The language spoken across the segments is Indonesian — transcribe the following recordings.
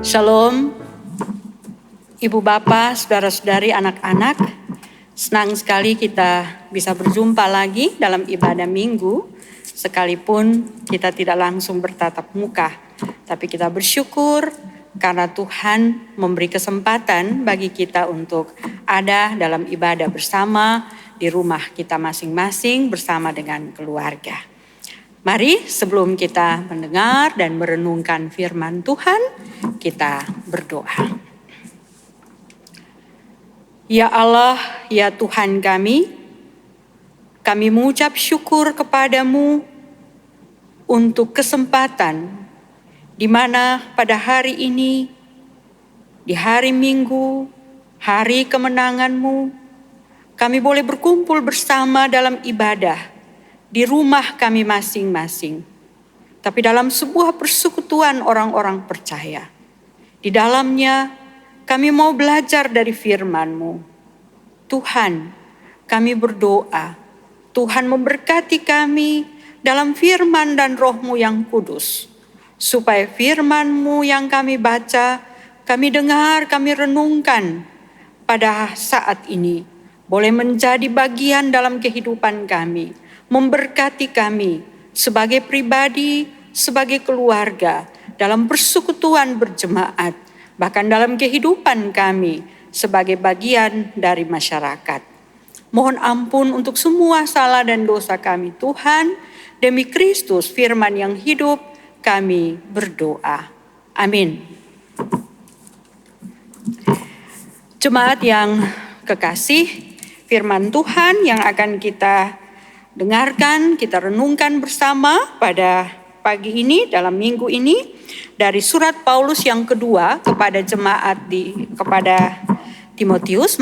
Shalom, Ibu Bapak, Saudara-saudari, anak-anak. Senang sekali kita bisa berjumpa lagi dalam ibadah minggu. Sekalipun kita tidak langsung bertatap muka, tapi kita bersyukur karena Tuhan memberi kesempatan bagi kita untuk ada dalam ibadah bersama di rumah kita masing-masing bersama dengan keluarga. Mari sebelum kita mendengar dan merenungkan firman Tuhan, kita berdoa. Ya Allah, ya Tuhan kami mengucap syukur kepadamu untuk kesempatan di mana pada hari ini, di hari Minggu, hari kemenanganmu, kami boleh berkumpul bersama dalam ibadah di rumah kami masing-masing, tapi dalam sebuah persekutuan orang-orang percaya. Di dalamnya kami mau belajar dari firman-Mu. Tuhan, kami berdoa, Tuhan memberkati kami dalam firman dan Roh-Mu yang kudus, supaya firman-Mu yang kami baca, kami dengar, kami renungkan pada saat ini, boleh menjadi bagian dalam kehidupan kami, memberkati kami sebagai pribadi, sebagai keluarga, dalam persekutuan berjemaat, bahkan dalam kehidupan kami sebagai bagian dari masyarakat. Mohon ampun untuk semua salah dan dosa kami Tuhan, demi Kristus firman yang hidup kami berdoa. Amin. Jemaat yang kekasih, firman Tuhan yang akan kita dengarkan, kita renungkan bersama pada pagi ini, dalam minggu ini, dari surat Paulus yang kedua kepada kepada Timotius,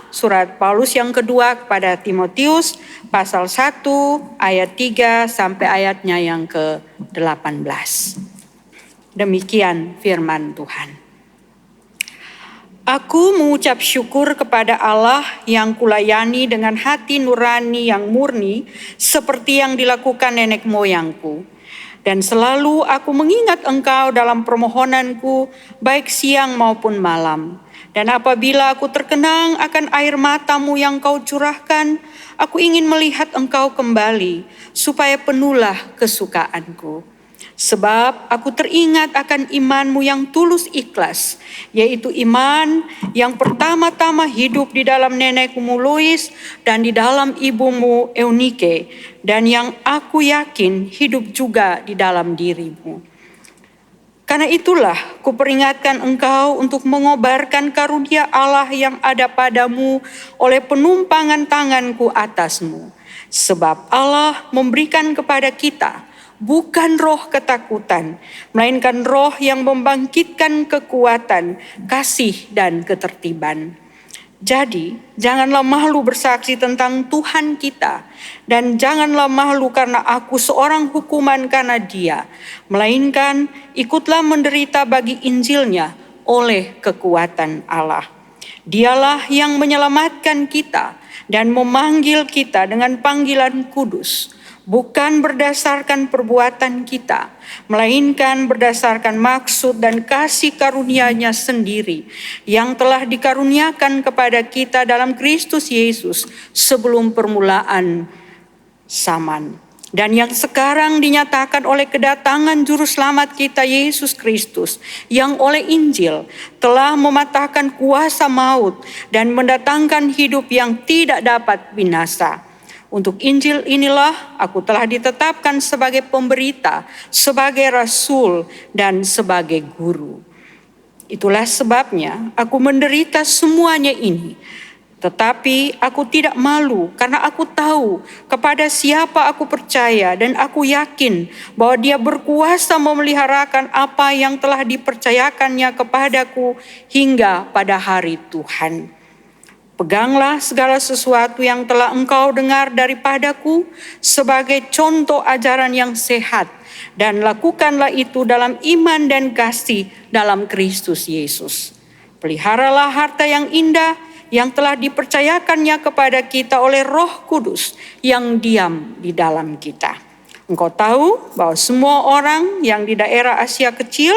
surat Paulus yang kedua kepada Timotius, pasal 1 ayat 3 sampai ayatnya yang ke-18. Demikian firman Tuhan. Aku mengucap syukur kepada Allah yang kulayani dengan hati nurani yang murni seperti yang dilakukan nenek moyangku. Dan selalu aku mengingat engkau dalam permohonanku baik siang maupun malam. Dan apabila aku terkenang akan air matamu yang kau curahkan, aku ingin melihat engkau kembali supaya penuhlah kesukaanku. Sebab aku teringat akan imanmu yang tulus ikhlas, yaitu iman yang pertama-tama hidup di dalam nenekmu Lois dan di dalam ibumu Eunike, dan yang aku yakin hidup juga di dalam dirimu. Karena itulah kuperingatkan engkau untuk mengobarkan karunia Allah yang ada padamu oleh penumpangan tanganku atasmu. Sebab Allah memberikan kepada kita bukan roh ketakutan, melainkan roh yang membangkitkan kekuatan, kasih, dan ketertiban. Jadi, janganlah malu bersaksi tentang Tuhan kita, dan janganlah malu karena aku seorang hukuman karena Dia, melainkan ikutlah menderita bagi Injilnya oleh kekuatan Allah. Dialah yang menyelamatkan kita dan memanggil kita dengan panggilan kudus, bukan berdasarkan perbuatan kita, melainkan berdasarkan maksud dan kasih karunia-Nya sendiri yang telah dikaruniakan kepada kita dalam Kristus Yesus sebelum permulaan zaman, dan yang sekarang dinyatakan oleh kedatangan Juru Selamat kita Yesus Kristus, yang oleh Injil telah mematahkan kuasa maut dan mendatangkan hidup yang tidak dapat binasa. Untuk Injil inilah aku telah ditetapkan sebagai pemberita, sebagai rasul, dan sebagai guru. Itulah sebabnya aku menderita semuanya ini. Tetapi aku tidak malu karena aku tahu kepada siapa aku percaya, dan aku yakin bahwa Dia berkuasa memeliharakan apa yang telah dipercayakannya kepadaku hingga pada hari Tuhan. Peganglah segala sesuatu yang telah engkau dengar daripadaku sebagai contoh ajaran yang sehat, dan lakukanlah itu dalam iman dan kasih dalam Kristus Yesus. Peliharalah harta yang indah yang telah dipercayakannya kepada kita oleh Roh Kudus yang diam di dalam kita. Engkau tahu bahwa semua orang yang di daerah Asia Kecil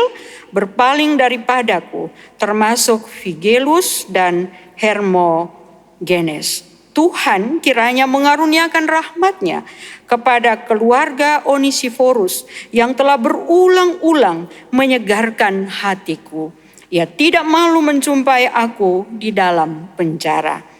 berpaling daripadaku, termasuk Figelus dan Hermogenes. Tuhan kiranya mengaruniakan rahmat-Nya kepada keluarga Onesiforus yang telah berulang-ulang menyegarkan hatiku. Ia tidak malu menjumpai aku di dalam penjara.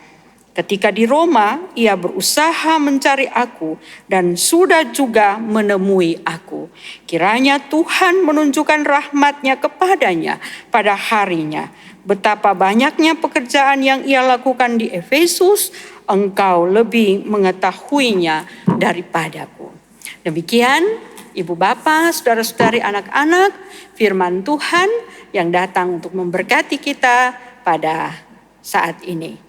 Ketika di Roma, ia berusaha mencari aku dan sudah juga menemui aku. Kiranya Tuhan menunjukkan rahmat-Nya kepadanya pada harinya. Betapa banyaknya pekerjaan yang ia lakukan di Efesus, engkau lebih mengetahuinya daripadaku. Demikian Ibu Bapa, saudara-saudari, anak-anak, firman Tuhan yang datang untuk memberkati kita pada saat ini.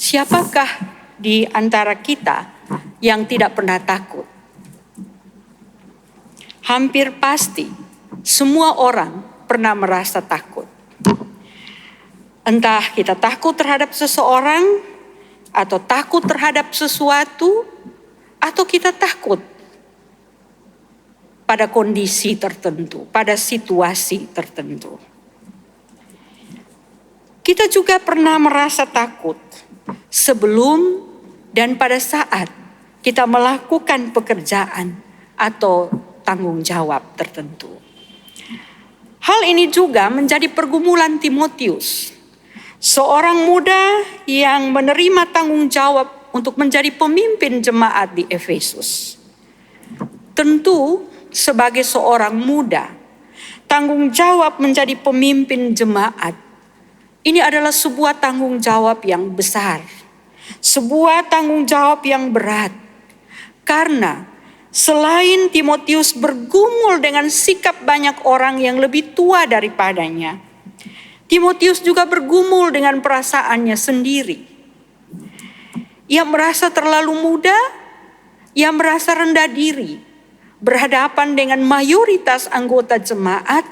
Siapakah di antara kita yang tidak pernah takut? Hampir pasti semua orang pernah merasa takut. Entah kita takut terhadap seseorang, atau takut terhadap sesuatu, atau kita takut pada kondisi tertentu, pada situasi tertentu. Kita juga pernah merasa takut sebelum dan pada saat kita melakukan pekerjaan atau tanggung jawab tertentu. Hal ini juga menjadi pergumulan Timotius, seorang muda yang menerima tanggung jawab untuk menjadi pemimpin jemaat di Efesus. Tentu sebagai seorang muda, tanggung jawab menjadi pemimpin jemaat ini adalah sebuah tanggung jawab yang besar, sebuah tanggung jawab yang berat. Karena selain Timotius bergumul dengan sikap banyak orang yang lebih tua daripadanya, Timotius juga bergumul dengan perasaannya sendiri. Ia merasa terlalu muda, ia merasa rendah diri, berhadapan dengan mayoritas anggota jemaat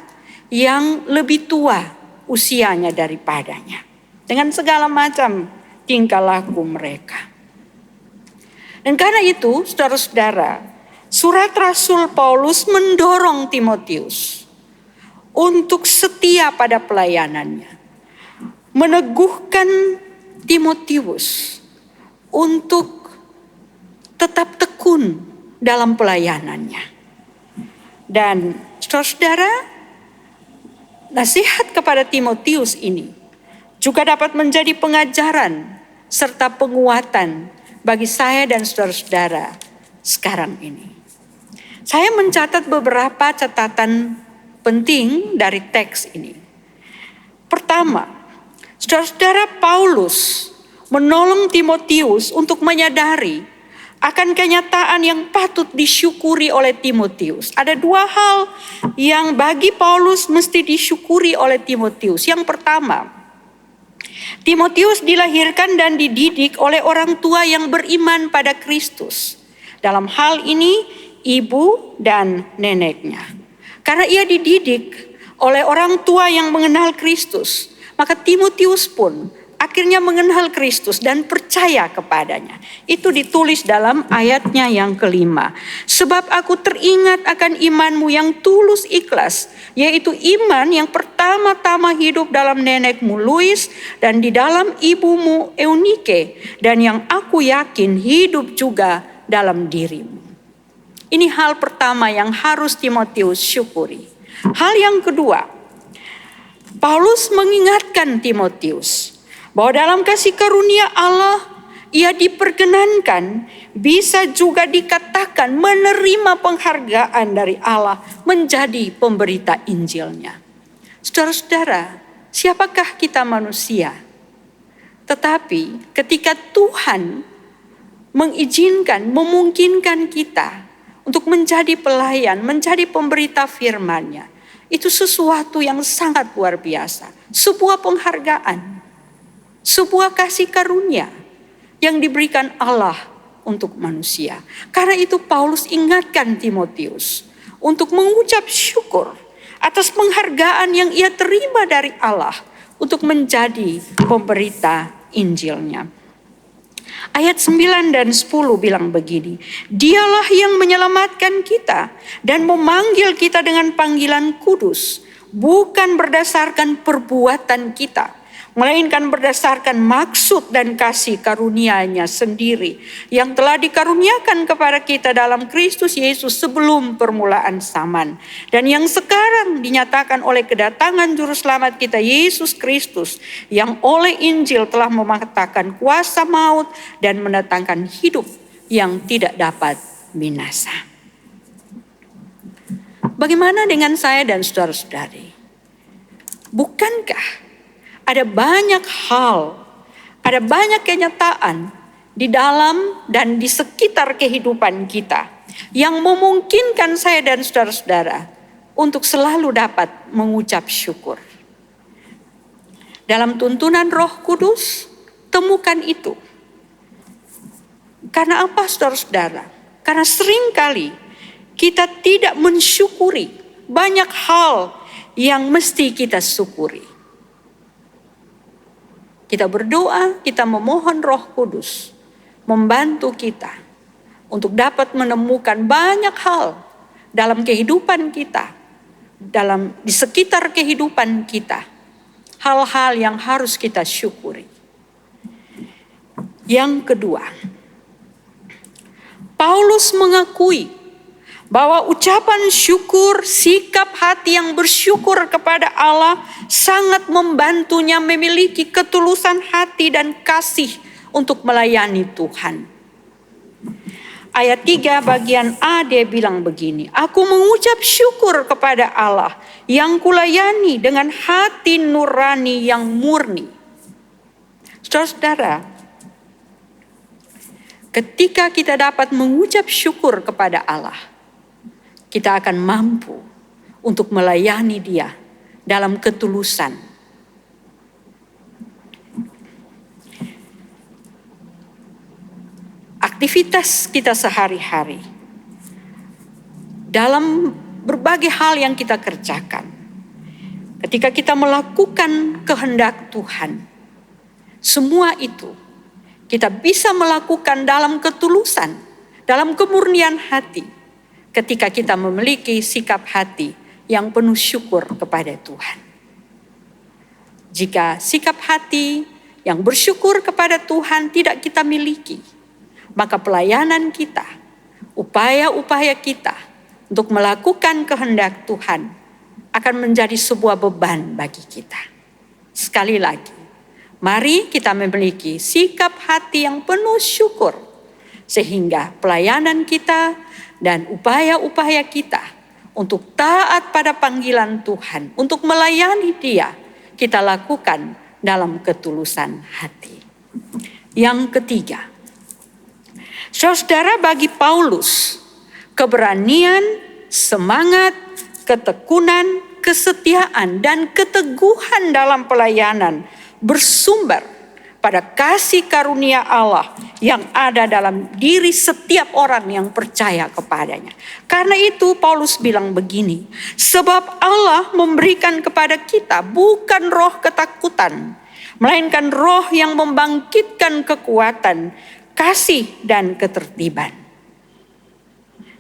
yang lebih tua usianya daripadanya, dengan segala macam tingkah laku mereka. Dan karena itu, saudara-saudara, surat Rasul Paulus mendorong Timotius untuk setia pada pelayanannya, meneguhkan Timotius untuk tetap tekun dalam pelayanannya. Dan saudara-saudara, nasihat kepada Timotius ini juga dapat menjadi pengajaran serta penguatan bagi saya dan saudara-saudara sekarang ini. Saya mencatat beberapa catatan penting dari teks ini. Pertama, saudara-saudara, Paulus menolong Timotius untuk menyadari akan kenyataan yang patut disyukuri oleh Timotius. Ada dua hal yang bagi Paulus mesti disyukuri oleh Timotius. Yang pertama, Timotius dilahirkan dan dididik oleh orang tua yang beriman pada Kristus. Dalam hal ini, ibu dan neneknya. Karena ia dididik oleh orang tua yang mengenal Kristus, maka Timotius pun akhirnya mengenal Kristus dan percaya kepadanya. Itu ditulis dalam ayatnya yang kelima. Sebab aku teringat akan imanmu yang tulus ikhlas, yaitu iman yang pertama-tama hidup dalam nenekmu Lois dan di dalam ibumu Eunike, dan yang aku yakin hidup juga dalam dirimu. Ini hal pertama yang harus Timotius syukuri. Hal yang kedua, Paulus mengingatkan Timotius bahwa dalam kasih karunia Allah, ia diperkenankan bisa juga dikatakan menerima penghargaan dari Allah menjadi pemberita Injilnya. Saudara-saudara, siapakah kita manusia? Tetapi ketika Tuhan mengizinkan, memungkinkan kita untuk menjadi pelayan, menjadi pemberita firman-Nya, itu sesuatu yang sangat luar biasa. Sebuah penghargaan. Sebuah kasih karunia yang diberikan Allah untuk manusia. Karena itu Paulus ingatkan Timotius untuk mengucap syukur atas penghargaan yang ia terima dari Allah untuk menjadi pemberita Injilnya. Ayat 9 dan 10 bilang begini, dialah yang menyelamatkan kita dan memanggil kita dengan panggilan kudus, bukan berdasarkan perbuatan kita, melainkan berdasarkan maksud dan kasih karunia-Nya sendiri yang telah dikaruniakan kepada kita dalam Kristus Yesus sebelum permulaan zaman, dan yang sekarang dinyatakan oleh kedatangan juru selamat kita Yesus Kristus, yang oleh Injil telah mematahkan kuasa maut dan mendatangkan hidup yang tidak dapat binasa. Bagaimana dengan saya dan saudara-saudari? Bukankah ada banyak hal, ada banyak kenyataan di dalam dan di sekitar kehidupan kita yang memungkinkan saya dan saudara-saudara untuk selalu dapat mengucap syukur. Dalam tuntunan Roh Kudus, temukan itu. Karena apa, saudara-saudara? Karena seringkali kita tidak mensyukuri banyak hal yang mesti kita syukuri. Kita berdoa, kita memohon Roh Kudus membantu kita untuk dapat menemukan banyak hal dalam kehidupan kita, di sekitar kehidupan kita, hal-hal yang harus kita syukuri. Yang kedua, Paulus mengakui bahwa ucapan syukur, sikap hati yang bersyukur kepada Allah sangat membantunya memiliki ketulusan hati dan kasih untuk melayani Tuhan. Ayat 3 bagian A dia bilang begini, aku mengucap syukur kepada Allah yang kulayani dengan hati nurani yang murni. Saudara-saudara, ketika kita dapat mengucap syukur kepada Allah, kita akan mampu untuk melayani Dia dalam ketulusan. Aktivitas kita sehari-hari, dalam berbagai hal yang kita kerjakan, ketika kita melakukan kehendak Tuhan, semua itu kita bisa melakukan dalam ketulusan, dalam kemurnian hati, ketika kita memiliki sikap hati yang penuh syukur kepada Tuhan. Jika sikap hati yang bersyukur kepada Tuhan tidak kita miliki, maka pelayanan kita, upaya-upaya kita untuk melakukan kehendak Tuhan akan menjadi sebuah beban bagi kita. Sekali lagi, mari kita memiliki sikap hati yang penuh syukur, sehingga pelayanan kita dan upaya-upaya kita untuk taat pada panggilan Tuhan, untuk melayani Dia, kita lakukan dalam ketulusan hati. Yang ketiga, saudara, bagi Paulus, keberanian, semangat, ketekunan, kesetiaan, dan keteguhan dalam pelayanan bersumber pada kasih karunia Allah yang ada dalam diri setiap orang yang percaya kepadanya. Karena itu Paulus bilang begini, sebab Allah memberikan kepada kita bukan roh ketakutan, melainkan roh yang membangkitkan kekuatan, kasih, dan ketertiban.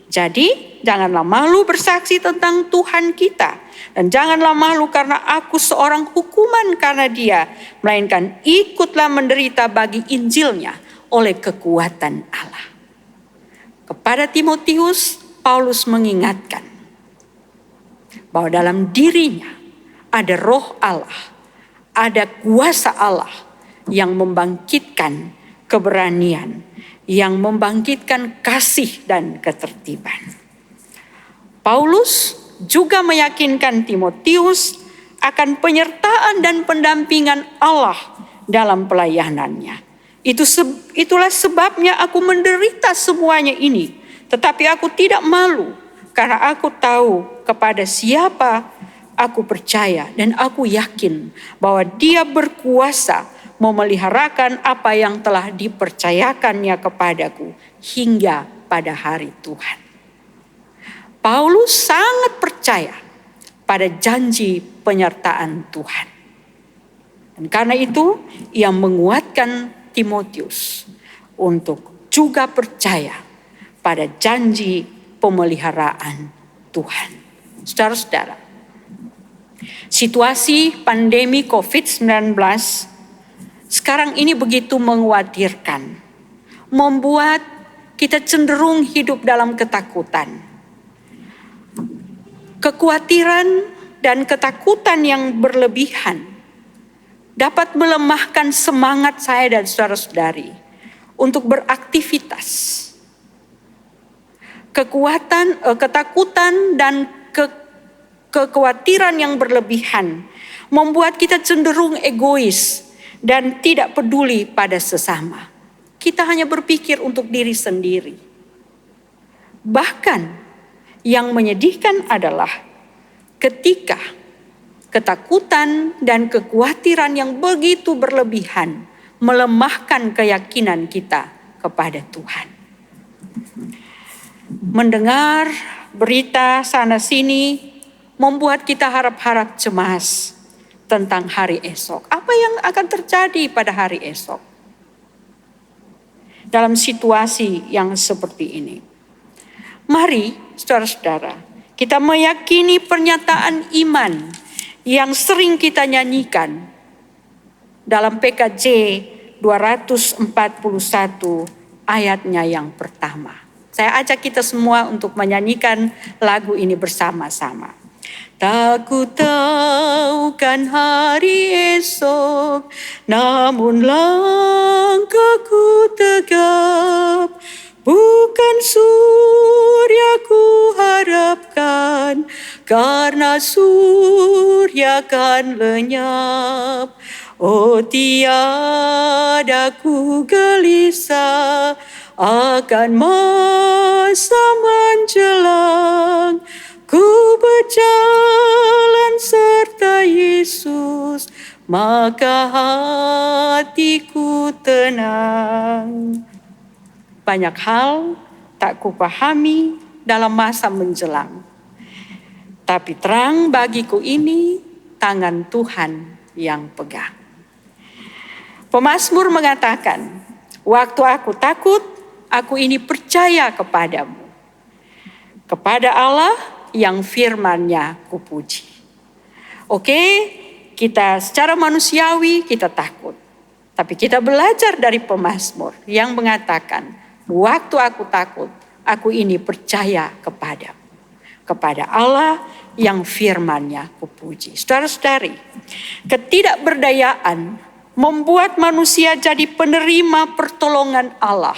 Jadi janganlah malu bersaksi tentang Tuhan kita, dan janganlah malu karena aku seorang hukuman karena Dia, melainkan ikutlah menderita bagi Injilnya oleh kekuatan Allah. Kepada Timotius, Paulus mengingatkan bahwa dalam dirinya ada roh Allah, ada kuasa Allah yang membangkitkan keberanian, yang membangkitkan kasih dan ketertiban. Paulus juga meyakinkan Timotius akan penyertaan dan pendampingan Allah dalam pelayanannya. Itulah sebabnya aku menderita semuanya ini, tetapi aku tidak malu karena aku tahu kepada siapa aku percaya, dan aku yakin bahwa Dia berkuasa memeliharakan apa yang telah dipercayakannya kepadaku hingga pada hari Tuhan. Paulus sangat percaya pada janji penyertaan Tuhan. Dan karena itu ia menguatkan Timotius untuk juga percaya pada janji pemeliharaan Tuhan. Saudara-saudara, situasi pandemi COVID-19 sekarang ini begitu mengkhawatirkan, membuat kita cenderung hidup dalam ketakutan. Kekhawatiran dan ketakutan yang berlebihan dapat melemahkan semangat saya dan saudara-saudari untuk beraktivitas. Ketakutan dan kekhawatiran yang berlebihan membuat kita cenderung egois dan tidak peduli pada sesama. Kita hanya berpikir untuk diri sendiri. Bahkan yang menyedihkan adalah ketika ketakutan dan kekhawatiran yang begitu berlebihan melemahkan keyakinan kita kepada Tuhan. Mendengar berita sana sini membuat kita harap-harap cemas tentang hari esok. Apa yang akan terjadi pada hari esok? Dalam situasi yang seperti ini, mari saudara-saudara, kita meyakini pernyataan iman yang sering kita nyanyikan dalam PKJ 241 ayatnya yang pertama. Saya ajak kita semua untuk menyanyikan lagu ini bersama-sama. Tak ku tahu kan hari esok, namun langkahku tegap. Bukan surya ku harapkan, karena surya kan lenyap. Oh, tiada ku gelisah akan masa menjelang. Ku berjalan serta Yesus, maka hatiku tenang. Banyak hal tak kupahami dalam masa menjelang. Tapi terang bagiku ini tangan Tuhan yang pegang. Pemazmur mengatakan, waktu aku takut, aku ini percaya kepadamu. Kepada Allah yang firman-Nya kupuji. Oke, kita secara manusiawi kita takut. Tapi kita belajar dari pemazmur yang mengatakan, waktu aku takut, aku ini percaya kepadamu. Kepada Allah yang firman-Nya kupuji. Saudara-saudari, ketidakberdayaan membuat manusia jadi penerima pertolongan Allah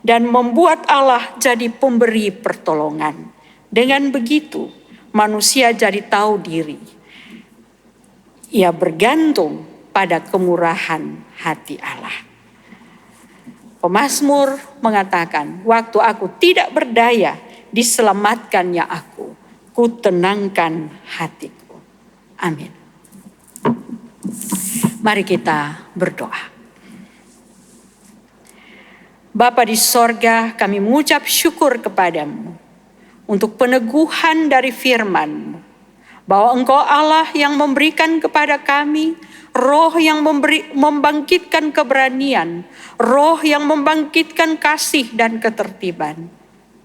dan membuat Allah jadi pemberi pertolongan. Dengan begitu, manusia jadi tahu diri. Ia bergantung pada kemurahan hati Allah. Pemazmur mengatakan, waktu aku tidak berdaya, diselamatkannya aku, ku tenangkan hatiku. Amin. Mari kita berdoa. Bapa di sorga, kami mengucap syukur kepadamu untuk peneguhan dari firman-Mu, bahwa Engkau Allah yang memberikan kepada kami roh yang membangkitkan keberanian, roh yang membangkitkan kasih dan ketertiban.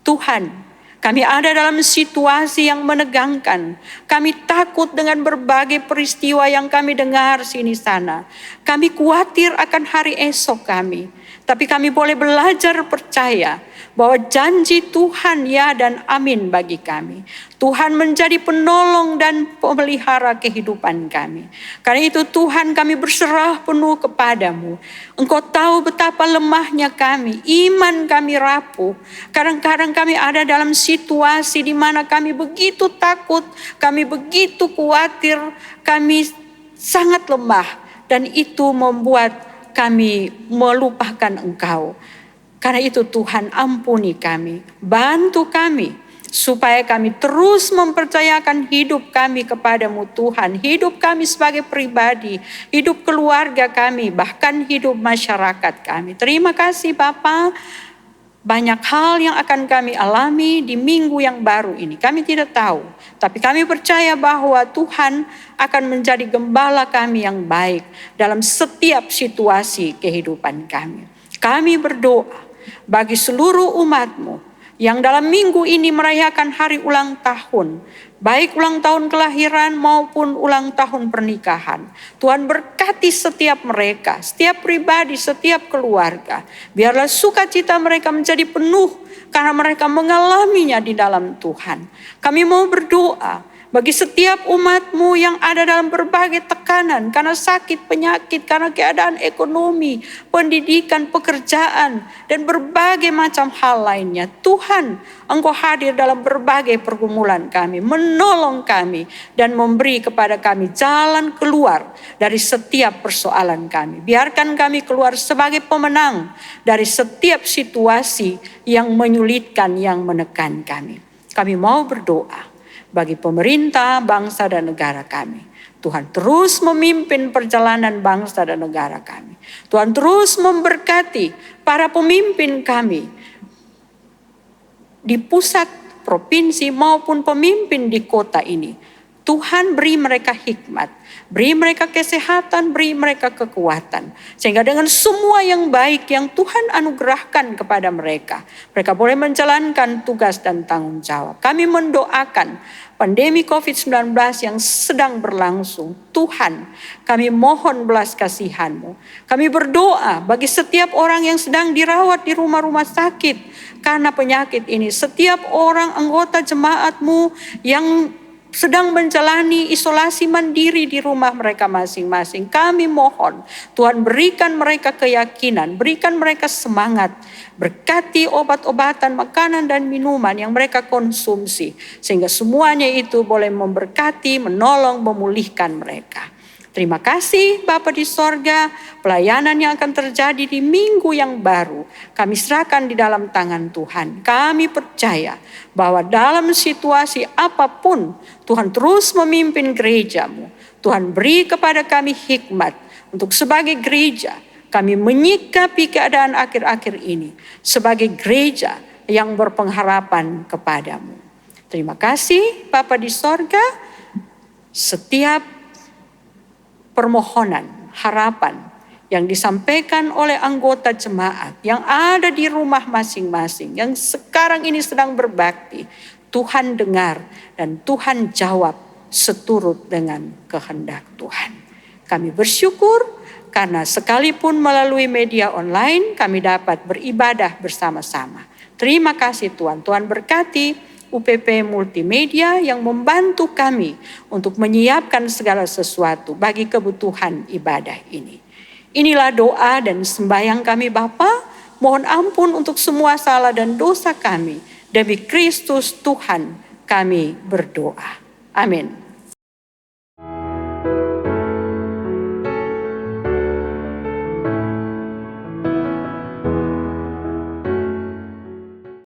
Tuhan, kami ada dalam situasi yang menegangkan. Kami takut dengan berbagai peristiwa yang kami dengar sini sana. Kami khawatir akan hari esok kami. Tapi kami boleh belajar percaya bahwa janji Tuhan ya dan amin bagi kami. Tuhan menjadi penolong dan pemelihara kehidupan kami. Karena itu Tuhan, kami berserah penuh kepadamu. Engkau tahu betapa lemahnya kami, iman kami rapuh. Kadang-kadang kami ada dalam situasi di mana kami begitu takut, kami begitu khawatir, kami sangat lemah. Dan itu membuat kami melupakan Engkau. Karena itu Tuhan, ampuni kami, bantu kami supaya kami terus mempercayakan hidup kami kepadamu Tuhan. Hidup kami sebagai pribadi, hidup keluarga kami, bahkan hidup masyarakat kami. Terima kasih Bapa. Banyak hal yang akan kami alami di minggu yang baru ini. Kami tidak tahu, tapi kami percaya bahwa Tuhan akan menjadi gembala kami yang baik dalam setiap situasi kehidupan kami. Kami berdoa bagi seluruh umat-Mu yang dalam minggu ini merayakan hari ulang tahun, baik ulang tahun kelahiran maupun ulang tahun pernikahan. Tuhan berkati setiap mereka, setiap pribadi, setiap keluarga. Biarlah sukacita mereka menjadi penuh karena mereka mengalaminya di dalam Tuhan. Kami mau berdoa bagi setiap umat-Mu yang ada dalam berbagai tekanan karena sakit, penyakit, karena keadaan ekonomi, pendidikan, pekerjaan, dan berbagai macam hal lainnya. Tuhan, Engkau hadir dalam berbagai pergumulan kami, menolong kami, dan memberi kepada kami jalan keluar dari setiap persoalan kami. Biarkan kami keluar sebagai pemenang dari setiap situasi yang menyulitkan, yang menekan kami. Kami mau berdoa bagi pemerintah, bangsa dan negara kami. Tuhan terus memimpin perjalanan bangsa dan negara kami. Tuhan terus memberkati para pemimpin kami di pusat, provinsi maupun pemimpin di kota ini. Tuhan beri mereka hikmat, beri mereka kesehatan, beri mereka kekuatan. Sehingga dengan semua yang baik yang Tuhan anugerahkan kepada mereka, mereka boleh menjalankan tugas dan tanggung jawab. Kami mendoakan pandemi COVID-19 yang sedang berlangsung. Tuhan, kami mohon belas kasihan-Mu. Kami berdoa bagi setiap orang yang sedang dirawat di rumah-rumah sakit karena penyakit ini. Setiap orang anggota jemaat-Mu yang sedang menjalani isolasi mandiri di rumah mereka masing-masing. Kami mohon Tuhan berikan mereka keyakinan, berikan mereka semangat. Berkati obat-obatan, makanan dan minuman yang mereka konsumsi. Sehingga semuanya itu boleh memberkati, menolong, memulihkan mereka. Terima kasih Bapa di sorga, pelayanan yang akan terjadi di minggu yang baru kami serahkan di dalam tangan Tuhan. Kami percaya bahwa dalam situasi apapun Tuhan terus memimpin gereja-Mu. Tuhan beri kepada kami hikmat untuk sebagai gereja kami menyikapi keadaan akhir-akhir ini sebagai gereja yang berpengharapan kepada-Mu. Terima kasih Bapa di sorga, setiap permohonan, harapan yang disampaikan oleh anggota jemaat yang ada di rumah masing-masing, yang sekarang ini sedang berbakti, Tuhan dengar dan Tuhan jawab seturut dengan kehendak Tuhan. Kami bersyukur karena sekalipun melalui media online kami dapat beribadah bersama-sama. Terima kasih Tuhan. Tuhan berkati UPP Multimedia yang membantu kami untuk menyiapkan segala sesuatu bagi kebutuhan ibadah ini. Inilah doa dan sembahyang kami Bapa. Mohon ampun untuk semua salah dan dosa kami. Demi Kristus Tuhan kami berdoa. Amin.